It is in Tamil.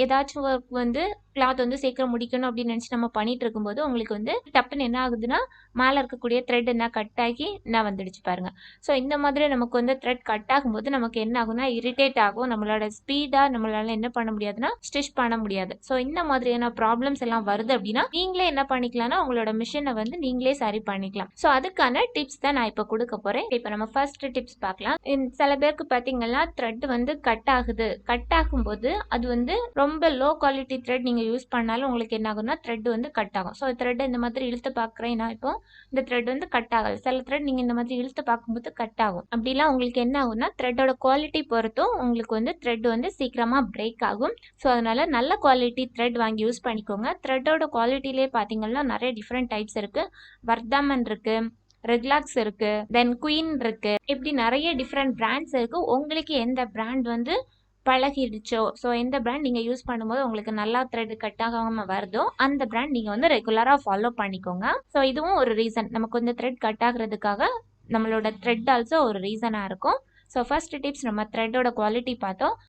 ஏதாச்சும் ஒர்க் வந்து கிளாத் வந்து சீக்கிரம் முடிக்கணும் அப்படின்னு நினச்சி நம்ம பண்ணிட்டு இருக்கும்போது உங்களுக்கு வந்து டப்புன்னு என்ன ஆகுதுன்னா மேலே இருக்கக்கூடிய த்ரெட் என்ன கட் ஆகி என்ன வந்துடுச்சு பாருங்க. ஸோ இந்த மாதிரி நமக்கு வந்து த்ரெட் கட் ஆகும்போது நமக்கு என்ன ஆகும்னா இரிட்டேட் ஆகும். நம்மளோட ஸ்பீடாக நம்மளால என்ன பண்ண முடியாதுன்னா ஸ்டிச் பண்ண முடியாது. ஸோ இந்த மாதிரியான ப்ராப்ளம்ஸ் எல்லாம் வருது அப்படின்னா நீங்களே என்ன பண்ணிக்கலாம்னா உங்களோட மிஷினை வந்து நீங்களே சரி பண்ணிக்கலாம். ஸோ அதுக்கான டிப்ஸ் தான் நான் இப்போ கொடுக்க போறேன். இப்போ நம்ம ஃபர்ஸ்ட் டிப்ஸ் பார்க்கலாம். சில பேருக்கு பார்த்தீங்கன்னா த்ரெட் வந்து கட் ஆகுது. கட் ஆகும்போது அது வந்து ரொம்ப லோ குவாலிட்டி த்ரெட் நீங்க யூஸ் பண்ணாலும் உங்களுக்கு என்ன ஆகும்னா த்ரெட் வந்து கட் ஆகும். ஸோ த்ரெட் இந்த மாதிரி இழுத்து பார்க்குறேன். நான் இப்போ இந்த த்ரெட் வந்து கட் ஆகாது. சில த்ரெட் நீங்க இந்த மாதிரி இழுத்து பார்க்கும்போது கட் ஆகும். அப்படிலாம் உங்களுக்கு என்ன ஆகும்னா த்ரெட்டோட குவாலிட்டி பொறுத்தும் உங்களுக்கு வந்து த்ரெட் வந்து சீக்கிரமா பிரேக் ஆகும். ஸோ அதனால நல்ல குவாலிட்டி த்ரெட் வாங்கி யூஸ் பண்ணிக்கோங்க. த்ரெட்டோட குவாலிட்டிலே பார்த்தீங்கன்னா நிறைய டிஃப்ரெண்ட் டைப்ஸ் இருக்கு. வர்தாமன் இருக்கு, ரெக்லாக்ஸ் இருக்கு, தென் குயின் இருக்கு, இப்படி நிறைய டிஃப்ரெண்ட் பிராண்ட்ஸ் இருக்கு. உங்களுக்கு எந்த பிராண்ட் வந்து பழகிடுச்சோ, ஸோ எந்த பிராண்ட் நீங்கள் யூஸ் பண்ணும்போது உங்களுக்கு நல்லா த்ரெட் கட் ஆகாமல் வருதோ அந்த பிராண்ட் நீங்கள் வந்து ரெகுலராக ஃபாலோ பண்ணிக்கோங்க. ஸோ இதுவும் ஒரு ரீசன், நமக்கு வந்து த்ரெட் கட் ஆகுறதுக்காக நம்மளோட த்ரெட் ஆல்சோ ஒரு ரீசனாக இருக்கும். ஸோ ஃபர்ஸ்ட் டிப்ஸ் நம்ம த்ரெட்டோட குவாலிட்டி பார்த்தோம்.